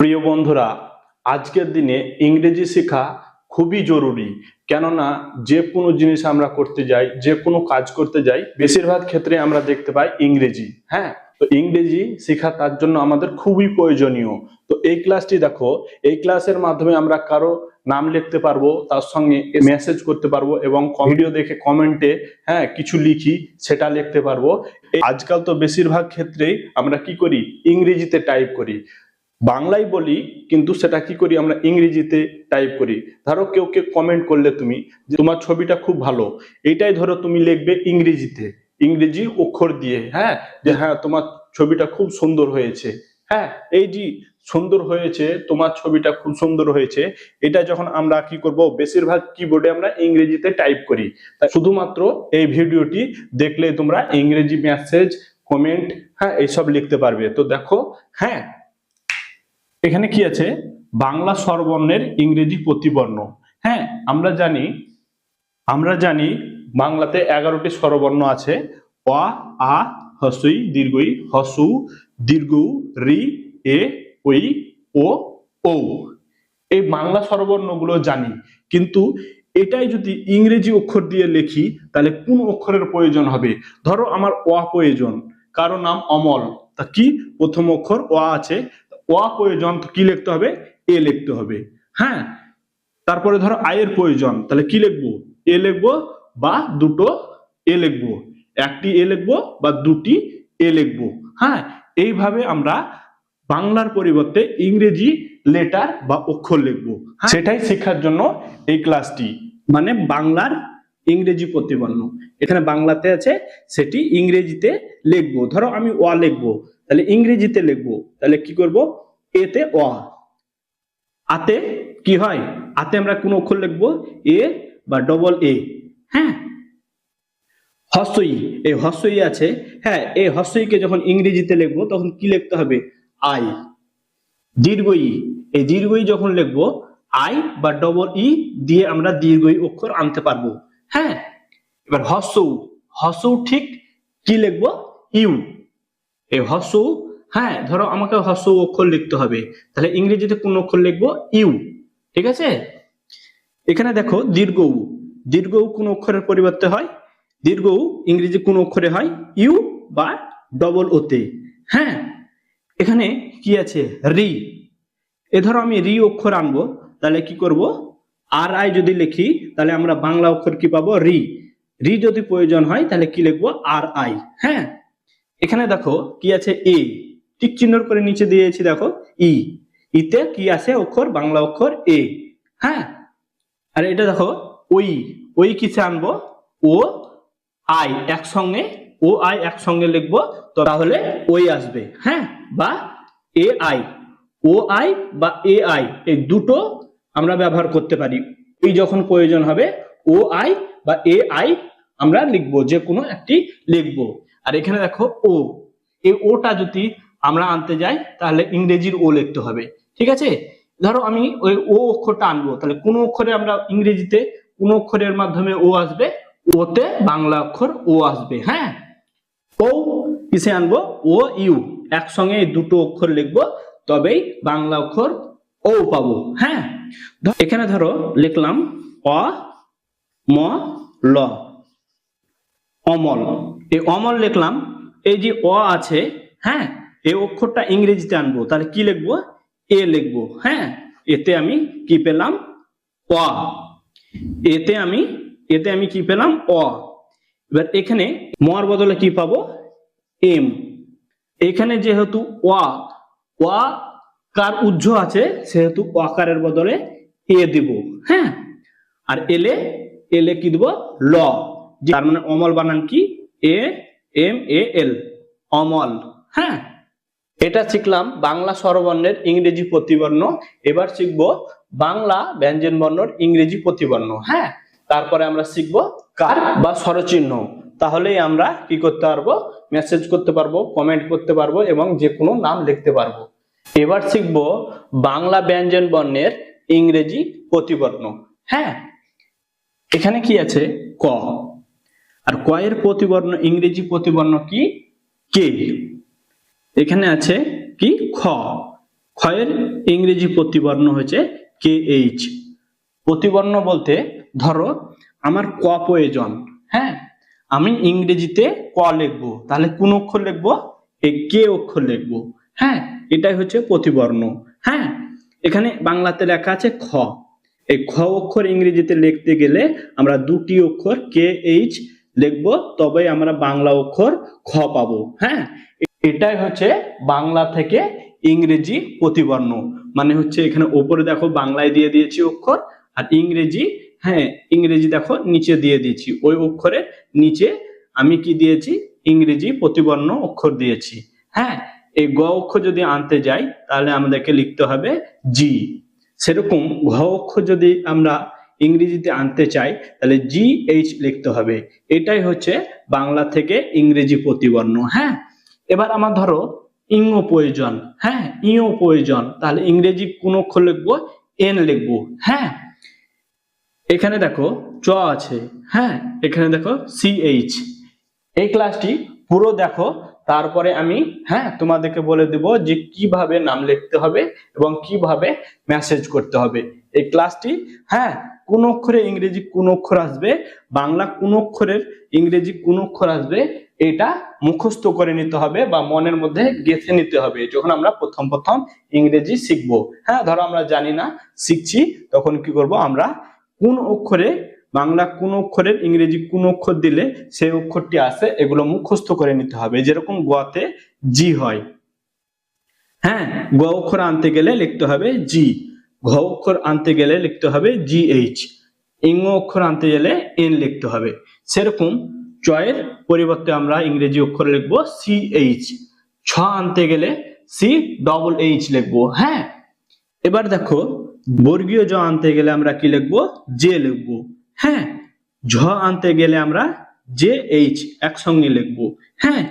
প্রিয় বন্ধুরা, আজকের দিনে ইংরেজি শেখা খুবই জরুরি। কেননা যে কোনো জিনিস আমরা করতে যাই, যে কোনো কাজ করতে যাই, বেশিরভাগ ক্ষেত্রে আমরা দেখতে পাই ইংরেজি। হ্যাঁ, তো ইংরেজি শেখা তার জন্য আমাদের খুবই প্রয়োজনীয়। তো এই ক্লাসটি দেখো, এই ক্লাসের মাধ্যমে আমরা কারো নাম লিখতে পারবো, তার সঙ্গে মেসেজ করতে পারবো এবং ভিডিও দেখে কমেন্টে কিছু লিখি সেটা লিখতে পারবো। আজকাল তো বেশিরভাগ ক্ষেত্রেই আমরা কি করি, ইংরেজিতে টাইপ করি। বাংলায় বলি কিন্তু সেটা কি করি, আমরা ইংরেজিতে টাইপ করি। ধরো কেউ কমেন্ট করলে তুমি যে তোমার ছবিটা খুব ভালো, এইটাই ধরো তুমি লিখবে ইংরেজিতে, ইংরেজি অক্ষর দিয়ে, যে তোমার ছবিটা খুব সুন্দর হয়েছে। এই যে সুন্দর হয়েছে, তোমার ছবিটা খুব সুন্দর হয়েছে, এটা যখন আমরা কি করব, বেশিরভাগ কিবোর্ডে আমরা ইংরেজিতে টাইপ করি। তাই শুধুমাত্র এই ভিডিওটি দেখলে তোমরা ইংরেজি মেসেজ, কমেন্ট এইসব লিখতে পারবে। তো দেখো, এখানে কি আছে, বাংলা স্বরবর্ণের ইংরেজি প্রতিবর্ণ। আমরা জানি বাংলাতে 11টি স্বরবর্ণ আছে। অ, আ, হ্রস্বই, দীর্ঘই, হ্রস্ব, দীর্ঘ, রি, এ, ওই, ও, ও। এই বাংলা স্বরবর্ণগুলো জানি, কিন্তু এটাই যদি ইংরেজি অক্ষর দিয়ে লিখি তাহলে কোন অক্ষরের প্রয়োজন হবে? ধরো আমার অ প্রয়োজন, কারো নাম অমল, তা কি প্রথম অক্ষর অ আছে, অ প্রয়োজন, তো কি লিখতে হবে? এ লিখতে হবে। তারপরে ধরো আয়ের প্রয়োজন, তাহলে কি লিখবো? এ লিখবো বা দুটো এ লিখবো, একটি এ লিখবো বা দুটি এ লিখবো। এইভাবে আমরা বাংলার পরিবর্তে ইংরেজি লেটার বা অক্ষর লিখবো। সেটাই শেখার জন্য এই ক্লাসটি, মানে বাংলার ইংরেজি প্রতিবর্ণ। এখানে বাংলাতে আছে, সেটি ইংরেজিতে লিখবো। ধরো আমি অ লিখবো, তাহলে ইংরেজিতে লিখবো, তাহলে কি করব? এতে অ। আতে কি হয়? আতে আমরা কোন অক্ষর লিখবো? এ বা ডবল এ। হ্রস্বই, এই হ্রস্বই আছে, এই হ্রস্বইকে যখন ইংরেজিতে লিখবো তখন কি লিখতে হবে? আই। দীর্ঘই, এই দীর্ঘই যখন লিখবো, আই বা ডবল ই দিয়ে আমরা দীর্ঘই অক্ষর আনতে পারবো। এবার হ্রস্ব, হ্রস্ব ঠিক কি লিখবো? ইউ। এই হ্রস্ব, ধরো আমাকে হ্রস্ব অক্ষর লিখতে হবে, তাহলে ইংরেজিতে কোন অক্ষর লিখবো? ইউ। ঠিক আছে। এখানে দেখো দীর্ঘ, দীর্ঘ কোন অক্ষরের পরিবর্তে হয়? দীর্ঘ ইংরেজি কোন অক্ষরে হয়? ইউ বা ডবল ওতে। এখানে কি আছে? রি। এ ধরো আমি রি অক্ষর আনবো, তাহলে কি করব? আর আই যদি লিখি তাহলে আমরা বাংলা অক্ষর কি পাবো? রি। রি যদি প্রয়োজন হয় তাহলে কি লিখবো? আর আই। এখানে দেখো কি আছে? এ, টিক চিহ্ন করে নিচে দিয়েছি, দেখো ই। ইতে কি আছে অক্ষর? বাংলা অক্ষর এ। আর এটা দেখো ওই, ওই কিসে আনবো? ও আই একসঙ্গে, ও আই একসঙ্গে লিখবো, তো তাহলে ওই আসবে। বা এ আই, ও আই বা এ আই, এই দুটো আমরা ব্যবহার করতে পারি। ওই যখন প্রয়োজন হবে, ও আই বা এ আই আমরা লিখবো, যে কোনো একটি লিখবো। আর এখানে দেখো ও, এই ওটা যদি আমরা আনতে যাই তাহলে ইংরেজির ও লিখতে হবে। ঠিক আছে। ধরো আমি ওই ও অক্ষরটা আনবো, তাহলে কোন অক্ষরে আমরা ইংরেজিতে কোন অক্ষরের মাধ্যমে ও আসবে? ওতে বাংলা অক্ষর ও আসবে। ও কিসে আনবো? ও ইউ একসঙ্গে এই দুটো অক্ষর লিখবো, তবেই বাংলা অক্ষর ও পাবো। এখানে ধরো লিখলাম অ ম ল, অমল। এই অমল লিখলাম, এই যে অ আছে, এই অক্ষরটা ইংরেজিতে আনবো, তাহলে কি লিখবো? এ লিখবো। এতে আমি কি পেলাম? অ। এতে আমি কি পেলাম? অ। এবার এখানে মর বদলে কি পাবো? এম। এখানে যেহেতু অ কার উজ্জ আছে, সেহেতু অকারের বদলে এ দিব। আর এলে, এলে কি দিব? ল। তার মানে অমল বানান কি? এ এম এ এল, অমল। এটা শিখলাম বাংলা স্বরবর্ণের ইংরেজি প্রতিবর্ণ। এবার শিখবো বাংলা ব্যঞ্জন বর্ণের ইংরেজি প্রতিবর্ণ। তারপরে আমরা শিখবো কার বা স্বরচিহ্ন। তাহলেই আমরা কি করতে পারবো? মেসেজ করতে পারবো, কমেন্ট করতে পারবো এবং যে কোনো নাম লিখতে পারবো। এবার শিখবো বাংলা ব্যঞ্জন বর্ণের ইংরেজি প্রতিবর্ণ। এখানে কি আছে? ক। আর ক এর প্রতিবর্ণ, ইংরেজি প্রতিবর্ণ কি? কে। এখানে আছে কি? খ। ক্ষয়ের ইংরেজি প্রতিবর্ণ হচ্ছে কে এইচ। প্রতিবর্ণ বলতে ধরো আমার ক প্রয়োজন, হ্যাঁ, আমি ইংরেজিতে ক লিখবো, তাহলে কোন অক্ষর লিখবো? এই কে অক্ষর লিখবো, হ্যাঁ, এটাই হচ্ছে প্রতিবর্ণ। হ্যাঁ, এখানে বাংলাতে লেখা আছে খ, এই খ অক্ষর ইংরেজিতে লিখতে গেলে আমরা দুটি অক্ষর কে এইচ লিখবো, তবে আমরা বাংলা অক্ষর খ পাবো। হ্যাঁ, এটাই হচ্ছে বাংলা থেকে ইংরেজি প্রতিবর্ণ। মানে হচ্ছে এখানে উপরে দেখো বাংলায় দিয়ে দিয়েছি অক্ষর, আর ইংরেজি, হ্যাঁ, ইংরেজি দেখো নিচে দিয়ে দিয়েছি, ওই অক্ষরের নিচে আমি কি দিয়েছি? ইংরেজি প্রতিবর্ণ অক্ষর দিয়েছি। হ্যাঁ, এই গ অক্ষর যদি আনতে যাই তাহলে আমাদেরকে লিখতে হবে জি। সেরকম ঘ অক্ষর যদি আমরা ইংরেজিতে আনতে চাই তাহলে জি এইচ লিখতে হবে। এটাই হচ্ছে বাংলা থেকে ইংরেজি প্রতিবর্ণ। হ্যাঁ, এবার আমার ধরো ইং প্রয়োজন, হ্যাঁ, ইও প্রয়োজন, তাহলে ইংরেজি কোন অক্ষর লিখবো? এন লিখবো। হ্যাঁ, এখানে দেখো চ আছে, হ্যাঁ, এখানে দেখো সিএইচ। এই ক্লাসটি পুরো দেখো, তারপরে আমি, হ্যাঁ, তোমাদেরকে বলে দেব যে কিভাবে নাম লিখতে হবে এবং কিভাবে মেসেজ করতে হবে। এই ক্লাসটি, হ্যাঁ, কোন অক্ষরে ইংরেজি কোন অক্ষর আসবে, বাংলা কোন অক্ষরের ইংরেজি কোন অক্ষর আসবে, এটা মুখস্থ করে নিতে হবে বা মনের মধ্যে গেঁথে নিতে হবে যখন আমরা প্রথম প্রথম ইংরেজি শিখবো। হ্যাঁ, ধরো আমরা জানি না, শিখছি, তখন কি করব? আমরা কোন অক্ষরে বাংলা কোন অক্ষরের ইংরেজি কোন অক্ষর দিলে সেই অক্ষরটি আসে, এগুলো মুখস্থ করে নিতে হবে। যেরকম গতে জি হয়, হ্যাঁ, গ অক্ষর আনতে গেলে লিখতে হবে জি, ঘ অক্ষর আনতে গেলে লিখতে হবে জি এইচ, ইং অক্ষর আনতে গেলে এন লিখতে হবে। সেরকম চয়ের পরিবর্তে আমরা ইংরেজি অক্ষর লিখবো সি এইচ, ছ আনতে গেলে সি ডবল এইচ লিখবো। হ্যাঁ, এবার দেখো বর্গীয় জ আনতে গেলে আমরা কি লিখবো? জে লিখবো। হ্যাঁ, ঝ আনতে গেলে আমরা জে এইচ একসঙ্গে লিখবো। হ্যাঁ,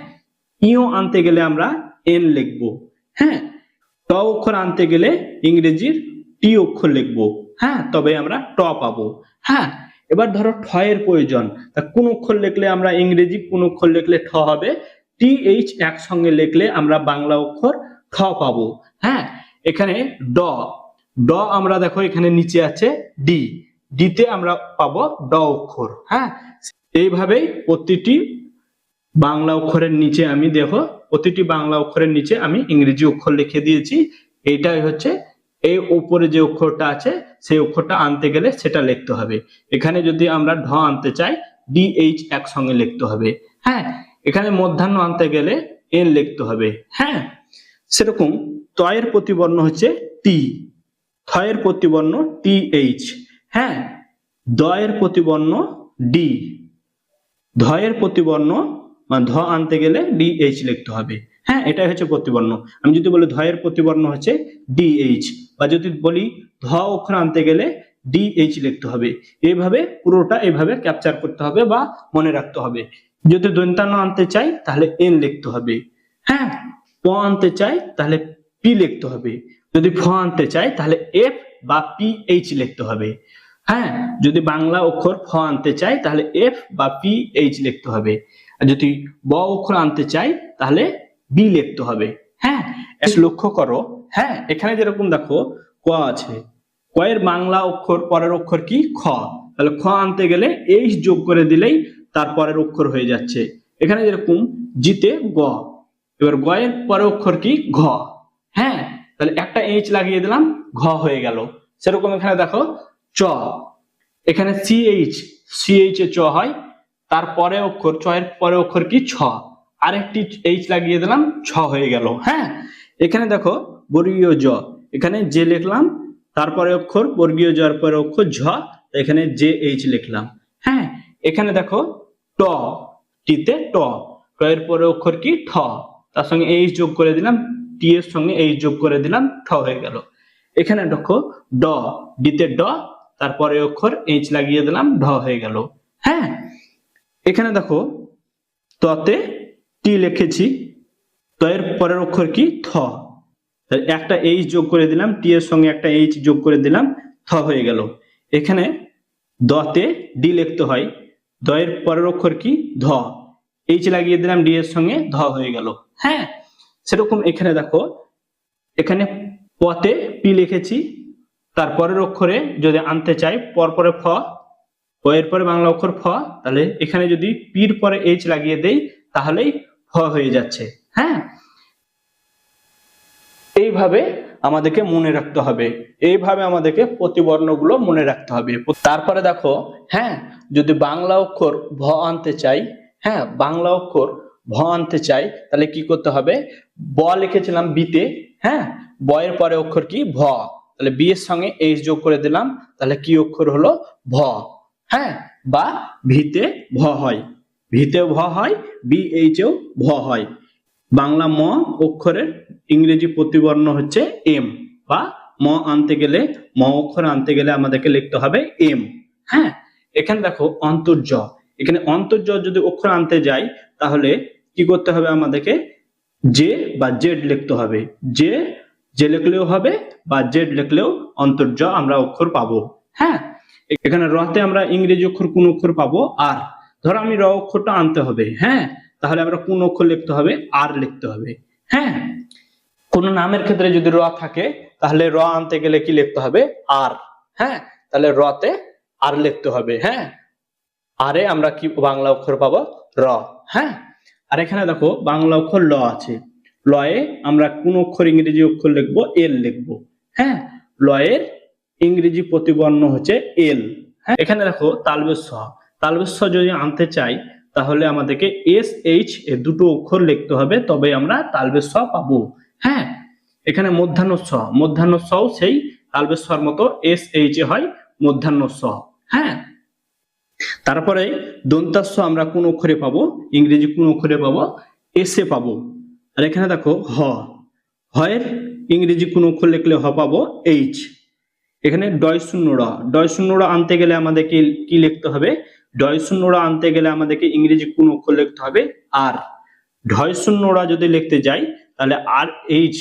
ইও আনতে গেলে আমরা এন লিখবো। হ্যাঁ, ট অক্ষর আনতে গেলে ইংরেজির টি অক্ষর লিখবো। হ্যাঁ, তবে আমরা ট পাবো। হ্যাঁ, এবার ধরো ঠ এর প্রয়োজন, তা কোন অক্ষর লিখলে আমরা ইংরেজি কোন অক্ষর লিখলে ঠ হবে? টি এইচ একসঙ্গে লিখলে আমরা বাংলা অক্ষর ঠ পাবো। হ্যাঁ, এখানে ড, ড আমরা দেখো এখানে নিচে আছে ডি, ডিতে আমরা পাবো ড অক্ষর। হ্যাঁ, এইভাবেই প্রতিটি বাংলা অক্ষরের নিচে আমি দেখো প্রতিটি বাংলা অক্ষরের নিচে আমি ইংরেজি অক্ষর লিখে দিয়েছি। এইটাই হচ্ছে এই উপরে যে অক্ষরটা আছে সেই অক্ষরটা আনতে গেলে সেটা লিখতে হবে। এখানে যদি আমরা ঢ আনতে চাই ডি এইচ একসঙ্গে লিখতে হবে। হ্যাঁ, এখানে মধ্যাহ্ন আনতে গেলে এন লিখতে হবে। হ্যাঁ, সেরকম তয়ের প্রতিবর্ণ হচ্ছে টি, থয়ের প্রতিবর্ণ টি এইচ, হ্যাঁ, দয়ের প্রতিবর্ণ ডি, ধয়ের প্রতিবর্ণ মানে ধ আনতে গেলে ডি এইচ লিখতে হবে। হ্যাঁ, এটাই হচ্ছে প্রতিবর্ণ। আমি যদি বলি ধয়ের প্রতিবর্ণ হচ্ছে ডি এইচ, বা যদি বলি ধ অক্ষর আনতে গেলে ডি এইচ লিখতে হবে। এইভাবে পুরোটা এইভাবে ক্যাপচার করতে হবে বা মনে রাখতে হবে। যদি দন্তান্ন আনতে চাই তাহলে এন লিখতে হবে। হ্যাঁ, প আনতে চাই তাহলে পি লিখতে হবে। যদি ফ আনতে চাই তাহলে এফ বা পি এইচ লিখতে হবে। হ্যাঁ, যদি বাংলা অক্ষর ফ আনতে চাই তাহলে এফ বা পি এইচ লিখতে হবে। আর যদি ব অক্ষর আনতে চাই তাহলে বি লিখতে হবে। হ্যাঁ, লক্ষ্য করো, হ্যাঁ, এখানে যেরকম দেখো ক আছে, ক এর বাংলা অক্ষর পরের অক্ষর কি? খ, তাহলে খ আনতে গেলে এইচ যোগ করে দিলেই তার পরের অক্ষর হয়ে যাচ্ছে। এখানে যেরকম জিতে গ, এবার গ এর পরের অক্ষর কি? ঘ। হ্যাঁ, তাহলে একটা এইচ লাগিয়ে দিলাম, ঘ হয়ে গেল। সেরকম এখানে দেখো চ, এখানে সিএইচ, সিএইচ এ চ হয়, তারপরে অক্ষর চ এর পরে অক্ষর কি? ছ, আরেকটি এইচ লাগিয়ে দিলাম, ছ হয়ে গেল। হ্যাঁ, এখানে দেখো বর্গীয় জ, এখানে জে লিখলাম, তারপরে অক্ষর বর্গীয় জ এর পরে অক্ষর ঝ, এখানে জে এইচ লিখলাম। হ্যাঁ, এখানে দেখো ট, টিতে ট, ট এর পরে অক্ষর কি? ঠ, তার সঙ্গে এইচ যোগ করে দিলাম, টি এর সঙ্গে এইচ যোগ করে দিলাম, ঠ হয়ে গেল। এখানে দেখো ড, ডিতে ড, তারপরে অক্ষর এইচ লাগিয়ে দিলাম, ঢ হয়ে গেল। হ্যাঁ, এখানে দেখো ততে টি লিখেছি, ত এর পরের অক্ষর কি? থ, একটা এইচ যোগ করে দিলাম, টি এর সঙ্গে একটা এইচ যোগ করে দিলাম, থ হয়ে গেল। এখানে দতে ডি লিখতে হয়, দ এর পরের অক্ষর কি? ধ, এইচ লাগিয়ে দিলাম ডি এর সঙ্গে, ধ হয়ে গেল। হ্যাঁ, সেরকম এখানে দেখো এখানে প পতে পি লিখেছি, তারপরের অক্ষরে যদি আনতে চাই পরপরে ফ, ও এর পরে বাংলা অক্ষর ফ, তাহলে এখানে যদি পির পরে এইচ লাগিয়ে দেই তাহলেই ফ হয়ে যাচ্ছে। হ্যাঁ, এইভাবে আমাদেরকে মনে রাখতে হবে, এইভাবে আমাদেরকে প্রতিবর্ণগুলো মনে রাখতে হবে। তারপরে দেখো, হ্যাঁ, যদি বাংলা অক্ষর ভ আনতে চাই, হ্যাঁ, বাংলা অক্ষর ভ আনতে চাই, তাহলে কি করতে হবে? ব লিখেছিলাম বিতে, হ্যাঁ, ব এর পরে অক্ষর কি? ভ, তাহলে বি এর সঙ্গে এইচ যোগ করে দিলাম, তাহলে কি অক্ষর হলো? ভ। হ্যাঁ, বা ভিতে ভ হয়, ভিতেও ভ হয়, বি এইচেও ভ হয়। বাংলা ম অক্ষরের ইংরেজি প্রতিবর্ণ হচ্ছে এম, বা ম আনতে গেলে, ম অক্ষর আনতে গেলে আমাদেরকে লিখতে হবে এম। হ্যাঁ, এখানে দেখো অন্তর্জ, এখানে অন্তর্জ যদি অক্ষর আনতে যাই তাহলে কি করতে হবে? আমাদেরকে জে বা জেড লিখতে হবে। জে জে লিখলেও হবে, বা জেড লিখলেও অন্তর্জ আমরা অক্ষর পাবো। হ্যাঁ, এখানে রতে আমরা ইংরেজি অক্ষর কোন অক্ষর পাবো? আর। ধরো আমি র অক্ষরটা আনতে হবে, হ্যাঁ, তাহলে আমরা কোন অক্ষর লিখতে হবে? আর লিখতে হবে। হ্যাঁ, কোন নামের ক্ষেত্রে যদি র থাকে তাহলে র আনতে গেলে কি লিখতে হবে? আর। হ্যাঁ, তাহলে রতে আর লিখতে হবে। হ্যাঁ, আরে আমরা কি বাংলা অক্ষর পাবো? র। হ্যাঁ, আর এখানে দেখো বাংলা অক্ষর ল আছে, লয়ে আমরা কোন অক্ষর ইংরেজি অক্ষর লিখবো? এল লিখবো। হ্যাঁ, লয়ের ইংরেজি প্রতিবর্ণ হচ্ছে এল। হ্যাঁ, এখানে দেখো তালবেশ স, তালবেশ স যদি আনতে চাই তাহলে আমাদেরকে এস এইচ এ দুটো অক্ষর লিখতে হবে, তবে আমরা তালবেশ স পাবো। হ্যাঁ, এখানে মধ্যাহ্ন স, মধ্যাহ্ন সও সেই তালবেশ সর মতো এস এইচ এ হয়, মধ্যাহ্ন স। হ্যাঁ, তারপরে দন্তাস্ব আমরা কোন অক্ষরে পাবো? ইংরেজি কোন অক্ষরে পাবো? এস এ পাবো। আর এখানে দেখো হ, হয়ের ইংরেজি কোন অক্ষর লিখলে হ পাবো? এইচ। এখানে ডয় শূন্য র, ডয় শূন্য র আনতে গেলে আমাদেরকে কি লিখতে হবে? ডয় শূন্য র আনতে গেলে আমাদেরকে ইংরেজি কোন অক্ষর লিখতে হবে? আর। ঢয় শূন্য রা যদি লিখতে যাই তাহলে আর এইচ,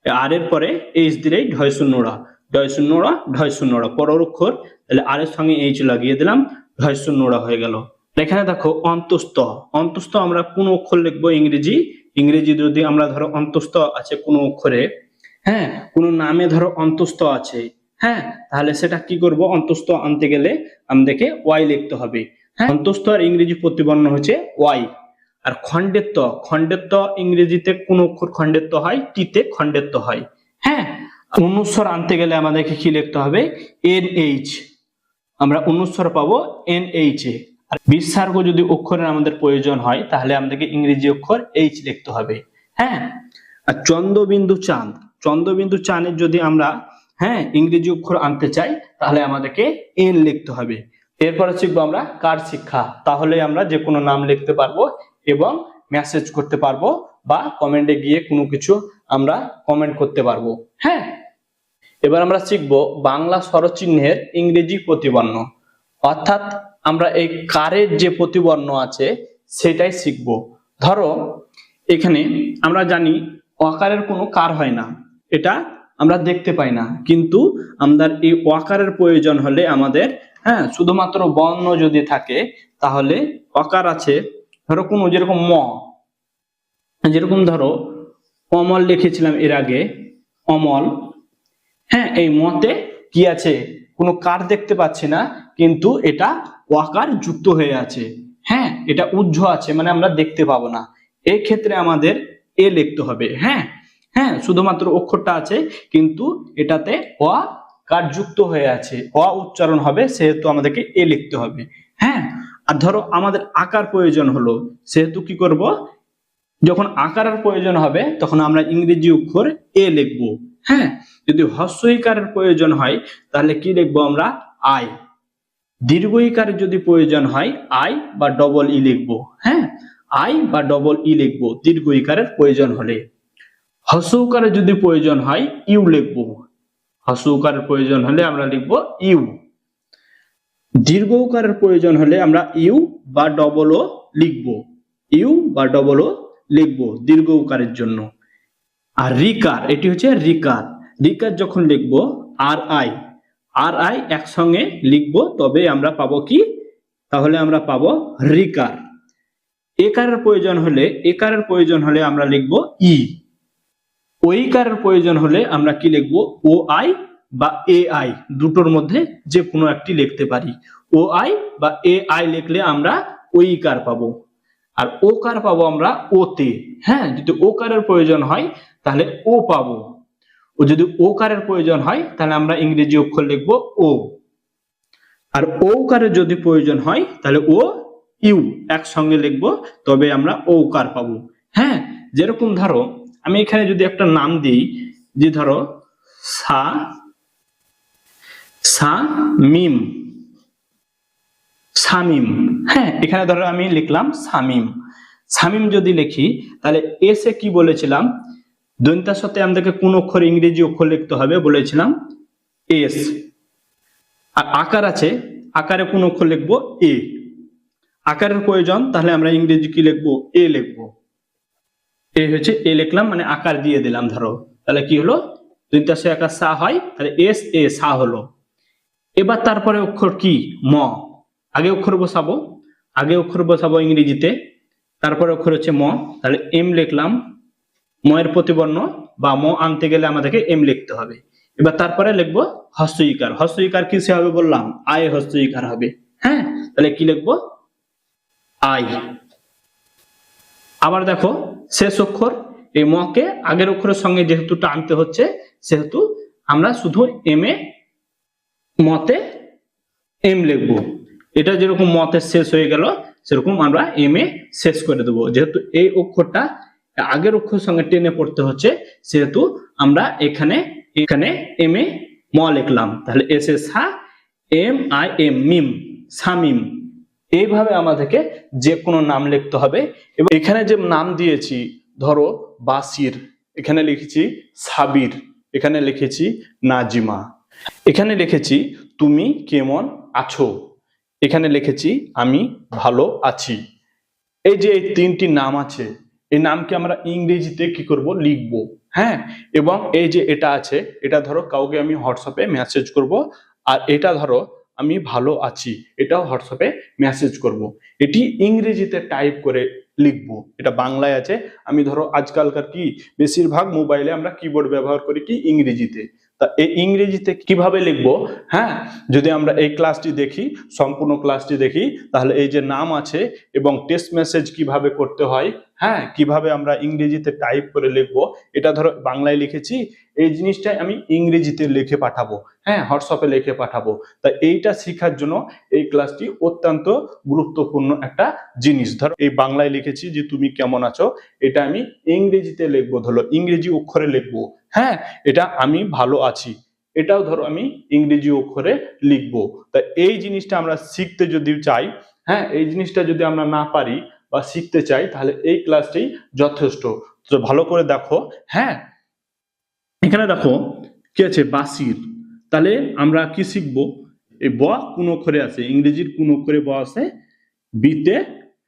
আর এর পরে এইচ দিলেই ঢয় শূন্য রা, ডয় শূন্য রা, ঢয় শূন্য রা, পরের অক্ষর, তাহলে আর এর সঙ্গে এইচ লাগিয়ে দিলাম, ঢয় শূন্য রা হয়ে গেল। এখানে দেখো অন্তস্থ, অন্তস্থ আমরা কোন অক্ষর লিখবো? ইংরেজি, ইংরেজি যদি আমরা ধরো অন্তস্থ আছে কোন অক্ষরে, হ্যাঁ, কোন নামে ধরো অন্তস্থ আছে, হ্যাঁ, তাহলে সেটা কি করব? অন্তস্থ আনতে গেলে আমাদেরকে ওয়াই লিখতে হবে। হ্যাঁ, অন্তস্থ আর ইংরেজি প্রতিবর্ণ হচ্ছে ওয়াই। আর খণ্ডেত্ব, খণ্ডেত্ব ইংরেজিতে কোন অক্ষর খণ্ডেত্ব হয়? টিতে খণ্ডেত্ব হয়। হ্যাঁ, অনুস্বর আনতে গেলে আমাদেরকে কি লিখতে হবে? এন এইচ, আমরা অনুস্বর পাবো এন এইচ এ। আর বিসর্গ যদি অক্ষরের আমাদের প্রয়োজন হয় তাহলে আমাদেরকে ইংরেজি অক্ষর এইচ লিখতে হবে। হ্যাঁ, আর চন্দ্রবিন্দু চাঁদ, চন্দ্রবিন্দু চাঁদের যদি আমরা, হ্যাঁ, ইংরেজি অক্ষর আনতে চাই তাহলে আমাদেরকে এন লিখতে হবে। এরপরে শিখবো আমরা কার শিক্ষা, তাহলে আমরা যে কোনো নাম লিখতে পারবো এবং মেসেজ করতে পারবো, বা কমেন্টে গিয়ে কোনো কিছু আমরা কমেন্ট করতে পারবো। হ্যাঁ, এবার আমরা শিখবো বাংলা স্বরচিহ্নের ইংরেজি প্রতিবর্ণ, অর্থাৎ আমরা এই কারের যে প্রতিবর্ণ আছে সেটাই শিখবো। ধরো এখানে আমরা জানি অকারের কোনো কার হয় না, এটা আমরা দেখতে পাই না, কিন্তু আমাদের এই অকারের প্রয়োজন হলে আমাদের, হ্যাঁ, শুধুমাত্র বর্ণ যদি থাকে তাহলে অকার আছে। ধরো কোনো, যেরকম ম, যেরকম ধরো অমল লিখেছিলাম এর আগে, অমল। হ্যাঁ, এই মতে কি আছে? কোনো কার দেখতে পাচ্ছি না, কিন্তু এটা ওয়াকার যুক্ত হয়ে আছে। হ্যাঁ, এটা উজ্জ আছে, মানে আমরা দেখতে পাবো না, এই ক্ষেত্রে আমাদের এ লিখতে হবে। হ্যাঁ, হ্যাঁ, শুধুমাত্র অক্ষরটা আছে কিন্তু এটাতে অ কার যুক্ত হয়ে আছে, অ উচ্চারণ হবে, সেহেতু আমাদেরকে এ লিখতে হবে। হ্যাঁ, আর ধরো আমাদের আকার প্রয়োজন হলো, সেহেতু কি করব? যখন আকারের প্রয়োজন হবে তখন আমরা ইংরেজি অক্ষর এ লিখবো। হ্যাঁ, যদি হ্রস্ব ইকারের প্রয়োজন হয় তাহলে কি লিখবো আমরা? আই। দীর্ঘ ইকারের যদি প্রয়োজন হয় আই বা ডবল ই লিখবো। হ্যাঁ, আই বা ডবল ই লিখবো দীর্ঘ ইকারের প্রয়োজন হলে। হ্রস্ব উকারের যদি প্রয়োজন হয় ইউ লিখবো, হ্রস্ব উকারের প্রয়োজন হলে আমরা লিখবো ইউ। দীর্ঘ উকারের প্রয়োজন হলে আমরা ইউ বা ডবল ও লিখবো, ইউ বা ডবল ও লিখবো দীর্ঘ উকারের জন্য। আর রিকার, এটি হচ্ছে রিকার, রিকার যখন লিখবো আর আই, আর আই একসঙ্গে লিখবো তবে আমরা পাবো কি? তাহলে আমরা পাবো রিকার। একারের প্রয়োজন হলে, একারের প্রয়োজন হলে আমরা লিখবো ই, ওইকারের প্রয়োজন হলে আমরা কি লিখবো, ও আই বা এ আই, দুটোর মধ্যে যে কোনো একটি লিখতে পারি। ও আই বা এ আই লিখলে আমরা ওইকার পাবো, আর ও কার পাবো আমরা ওতে। হ্যাঁ, যদি ও কারের প্রয়োজন হয় তাহলে ও পাবো, ও যদি ও কারের প্রয়োজন হয় তাহলে আমরা ইংরেজি অক্ষর লিখবো ও, আর ও কারের যদি প্রয়োজন হয় তাহলে ও ইউ একসঙ্গে লিখবো, তবে আমরা ও কার পাবো। হ্যাঁ, যেরকম ধরো আমি এখানে যদি একটা নাম দিই, যে ধরো সা সা মিম, শামিম। হ্যাঁ, এখানে ধরো আমি লিখলাম শামিম। শামিম যদি লিখি তাহলে এসে কি বলেছিলাম, দন্তার সাথে আমাদেরকে কোন অক্ষর ইংরেজি অক্ষর লিখতে হবে বলেছিলাম, এস। আর আকার আছে, আকারে কোন অক্ষর লিখবো, এ। আকারের প্রয়োজন তাহলে আমরা ইংরেজি কি লিখবো, এ লিখবো। এ হচ্ছে এ লিখলাম, মানে আকার দিয়ে দিলাম। ধরো তাহলে কি হলো, দন্তার সাথে আকার সা হয়, তাহলে এস এ সা হলো। এবার তারপরে অক্ষর কি, ম। আগে অক্ষর বসাবো, ইংরেজিতে, তারপরে অক্ষর হচ্ছে ম, তাহলে এম লিখলাম। ম এর প্রতিবর্ণ বা ম আনতে গেলে আমাদেরকে এম লিখতে হবে। এবার তারপরে লিখবো হস্র ইকার। হস্র ইকার কিসে হবে বললাম, আয় হস্র ইকার হবে। হ্যাঁ, তাহলে কি লিখবো, আই। আবার দেখো শেষ অক্ষর, এই ম কে আগের অক্ষরের সঙ্গে যেহেতু টানতে হচ্ছে, সেহেতু আমরা শুধু এম এ, মতে এম লিখবো। এটা যেরকম মতে শেষ হয়ে গেল, সেরকম আমরা এম এ শেষ করে দেবো। যেহেতু এই অক্ষরটা আগের অক্ষরের সঙ্গে টেনে পড়তে হচ্ছে, সেহেতু আমরা এখানে এম এ ম লিখলাম। তাহলে এস এ সা, এম আই এম, মিম, সামিম। এইভাবে আমাদেরকে যে কোনো নাম লিখতে হবে। এবং এখানে যে নাম দিয়েছি, ধরো বাসির, এখানে লিখেছি সাবির, এখানে লিখেছি নাজিমা, এখানে লিখেছি তুমি কেমন আছো, এখানে লিখেছি আমি ভালো আছি। এই যে এই তিনটি নাম আছে, এই নামকে আমরা ইংরেজিতে কি করব, লিখব। হ্যাঁ, এবং এই যে এটা আছে, এটা ধরো কাউকে আমি হোয়াটসঅ্যাপে মেসেজ করব, আর এটা ধরো আমি ভালো আছি, এটাও হোয়াটসঅ্যাপে মেসেজ করব। এটি ইংরেজিতে টাইপ করে লিখবো। এটা বাংলায় আছে, আমি ধরো আজকালকার কি বেশিরভাগ মোবাইলে আমরা কিবোর্ড ব্যবহার করি কি ইংরেজিতে। তা এই ইংরেজিতে কিভাবে লিখবো, হ্যাঁ, যদি আমরা এই ক্লাসটি দেখি, সম্পূর্ণ ক্লাসটি দেখি, তাহলে এই যে নাম আছে এবং টেক্সট মেসেজ কিভাবে করতে হয়, হ্যাঁ, কিভাবে আমরা ইংরেজিতে টাইপ করে লিখবো, এটা ধরো বাংলায় লিখেছি, এই জিনিসটাই আমি ইংরেজিতে লিখে পাঠাবো, হ্যাঁ, হোয়াটসঅ্যাপে লিখে পাঠাবো। তাই এইটা শেখার জন্য এই ক্লাসটি অত্যন্ত গুরুত্বপূর্ণ একটা জিনিস। ধরো এই বাংলায় লিখেছি যে তুমি কেমন আছো, এটা আমি ইংরেজিতে লিখবো, ধরো ইংরেজি অক্ষরে লিখবো। হ্যাঁ, এটা আমি ভালো আছি, এটাও ধরো আমি ইংরেজি অক্ষরে লিখবো। তা এই জিনিসটা আমরা শিখতে যদি চাই, হ্যাঁ, এই জিনিসটা যদি আমরা না পারি বা শিখতে চাই, তাহলে এই ক্লাসটাই যথেষ্ট। তো ভালো করে দেখো। হ্যাঁ, এখানে দেখো কি আছে, বাসির। তাহলে আমরা কি শিখবো, এই ব কোন অক্ষরে আছে, ইংরেজির কোন অক্ষরে ব আছে, বিতে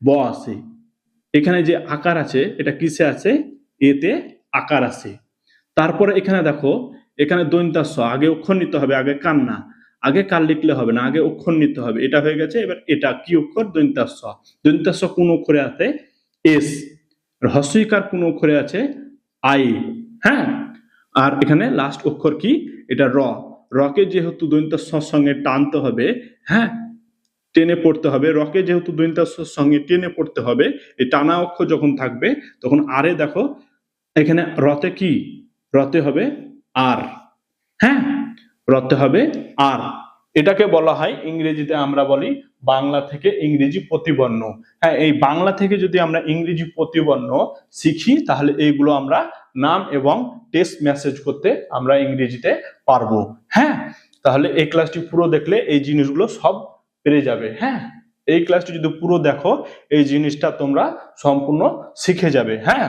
ব আছে। এখানে যে আকার আছে, এটা কিসে আছে, এতে আকার আছে। তারপরে এখানে দেখো, এখানে দন্তাস্ব, আগে অক্ষর নিতে হবে, আগে কান না, আগে কান লিখলে হবে না, আগে অক্ষর নিতে হবে। এটা হয়ে গেছে। এবার এটা কি অক্ষর, দন্তাস্ব। দন্তাস্ব কোন অক্ষরে আছে, এস। হস্র ইকার কোন অক্ষরে আছে, আই। হ্যাঁ, আর এখানে লাস্ট অক্ষর কি, এটা র। রকে যেহেতু দন্তাস্বর সঙ্গে টানতে হবে, হ্যাঁ, টেনে পড়তে হবে, রকে যেহেতু দন্তাস্বর সঙ্গে টেনে পড়তে হবে, এই টানা অক্ষর যখন থাকবে তখন আরে দেখো, এখানে রতে কি, রতে হবে আর। হ্যাঁ, রতে হবে আর। এটাকে বলা হয় ইংরেজিতে আমরা বলি বাংলা থেকে ইংরেজি প্রতিবর্ণ। হ্যাঁ, এই বাংলা থেকে যদি আমরা ইংরেজি প্রতিবর্ণ শিখি, তাহলে এইগুলো আমরা নাম এবং টেক্সট মেসেজ করতে আমরা ইংরেজিতে পারবো। হ্যাঁ, তাহলে এই ক্লাসটি পুরো দেখলে এই জিনিসগুলো সব পেরে যাবে। হ্যাঁ, এই ক্লাসটি যদি পুরো দেখো, এই জিনিসটা তোমরা সম্পূর্ণ শিখে যাবে। হ্যাঁ,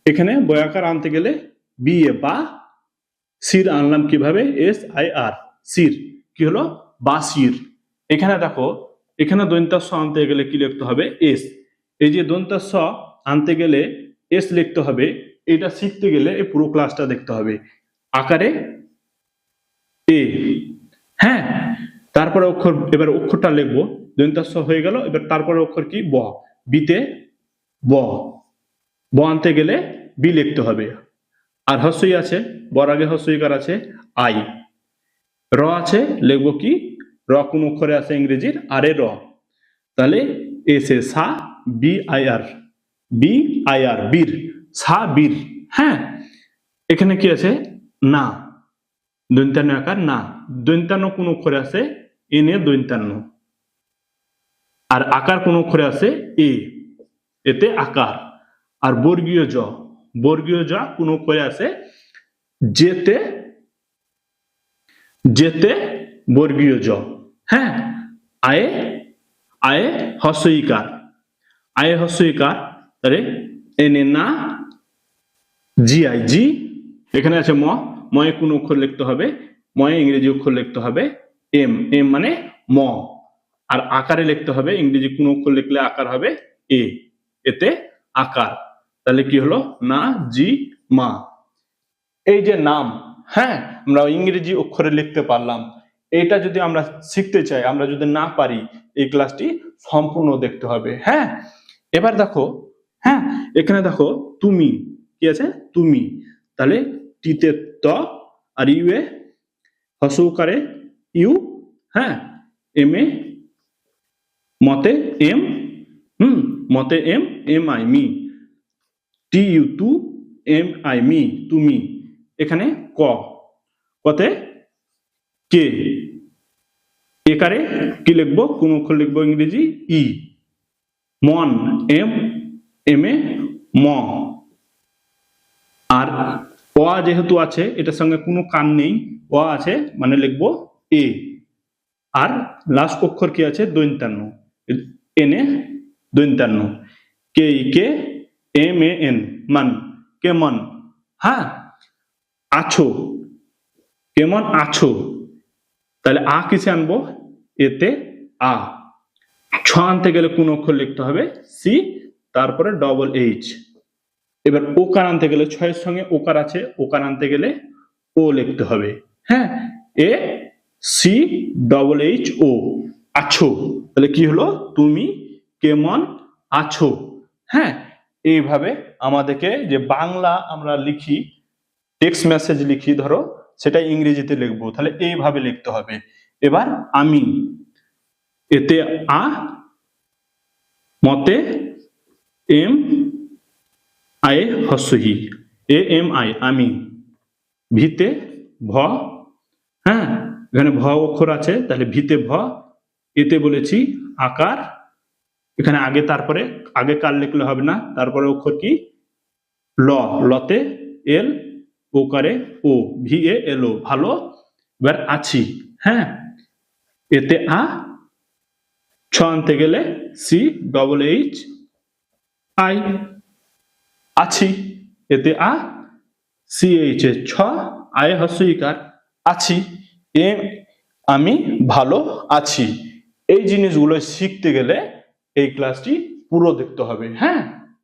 এখানে বয়াকার আনতে গেলে বি এ বা, সির আনলাম কিভাবে, এস আই আর, সির কি হলো, বাসির। এখানে দেখো, এখানে দন্তাস্ব আনতে গেলে কি লিখতে হবে, এস। এই যে দন্তাস্ব আনতে গেলে এস লিখতে হবে, এটা শিখতে গেলে এই পুরো ক্লাসটা দেখতে হবে। আকারে এ, হ্যাঁ, তারপরে অক্ষর, এবার অক্ষরটা লিখবো, দন্তাস্ব হয়ে গেল। এবার তারপরে অক্ষর কি, ব, বিতে ব। ব আনতে গেলে বি লিখতে হবে। আর হস্যই আছে, বর আগে হস্যইকার আছে আই। র আছে, লিখবো কি, র কোন অক্ষরে আছে ইংরেজির আরে র, তাহলে এসে সা বি আই আর, বি আই আর, বীর, সা বীর। হ্যাঁ, এখানে কি আছে, না, দন্তান্ন আকার না, দন্তান্ন কোন অক্ষরে আছে এনে দন্তান্ন, আর আকার কোন অক্ষরে আছে এ, এতে আকার। আর বর্গীয় জ, বর্গীয় জ কোন অক্ষরে আছে যেতে, যেতে বর্গীয় জ। হ্যাঁ, আয়ে, আয়ে হস্যইকার, আয়ে হস্যইকার, তাহলে এনে না, জি আই জি, এখানে আছে ম, ময়ে কোন অক্ষর লিখতে হবে, ময়ে ইংরেজি অক্ষর লিখতে হবে এম, এম মানে ম। আর আকারে লিখতে হবে ইংরেজি কোন অক্ষর লিখলে আকার হবে এ, এতে আকার। তাহলে কি হলো, না জি মা। এই যে নাম, হ্যাঁ, আমরা ইংরেজি অক্ষরে লিখতে পারলাম। এটা যদি আমরা শিখতে চাই, আমরা যদি না পারি, এই ক্লাসটি সম্পূর্ণ দেখতে হবে। হ্যাঁ, এবার দেখো, হ্যাঁ, এখানে দেখো তুমি কি আছে, তুমি, তাহলে টিতে ত আর ইউ এ হস্যকারে ইউ, হ্যাঁ, এম এ মতে এম, মতে M, M I me, T U to, M I me তুমি। এখানে ক, কতে কে, একারে কি লিখবো, কোন অক্ষর লিখবো ইংরেজি ই, মন এম, এম এ ম। আর অ যেহেতু আছে, এটার সঙ্গে কোনো কান নেই, অ আছে মানে লিখবো এ। আর লাস্ট অক্ষর কি আছে, দন্তান্ন, এনে দন্তান্ন, কে ই কে, এম এ এন মান, কেমন। হ্যাঁ, আছো, কেমন আছো, তাহলে আ কিসে আনবো, এতে আ। ছ আনতে গেলে কোন অক্ষর লিখতে হবে সি, তারপরে ডবল এইচ। এবার ওকার আনতে গেলে, ছয়ের সঙ্গে ওকার আছে, ওকার আনতে গেলে ও লিখতে হবে। হ্যাঁ, A C double H O, আছো। তাহলে কি হলো, তুমি কেমন আছো। হ্যাঁ, এইভাবে আমাদেরকে যে বাংলা আমরা লিখি, টেক্সট মেসেজ লিখি ধরো, সেটা ইংরেজিতে লিখবো, তাহলে এইভাবে লিখতে হবে। এবার আমি, এতে আ, মতে এম আই হস্যই, এ এম আই আমি, ভিতে ভ, হ্যাঁ, এখানে ভ অক্ষর আছে, তাহলে ভিতে ভ, এতে বলেছি আকার, এখানে আগে তারপরে আগে কার লিখলে হবে না, তারপরে অক্ষর কি ল, লতে এল, ওকারে ও, ভি এ এল ও, ভালো। এবার আছি, হ্যাঁ, এতে আ, ছ আনতে গেলে সি ডবল এইচ আই, আছি, এতে আ, সি এইচ এ ছ, আয় হস্যইকার আছি, এ আমি ভালো আছি। এই জিনিসগুলো শিখতে গেলে এই ক্লাসটি পুরো দেখতে হবে। হ্যাঁ।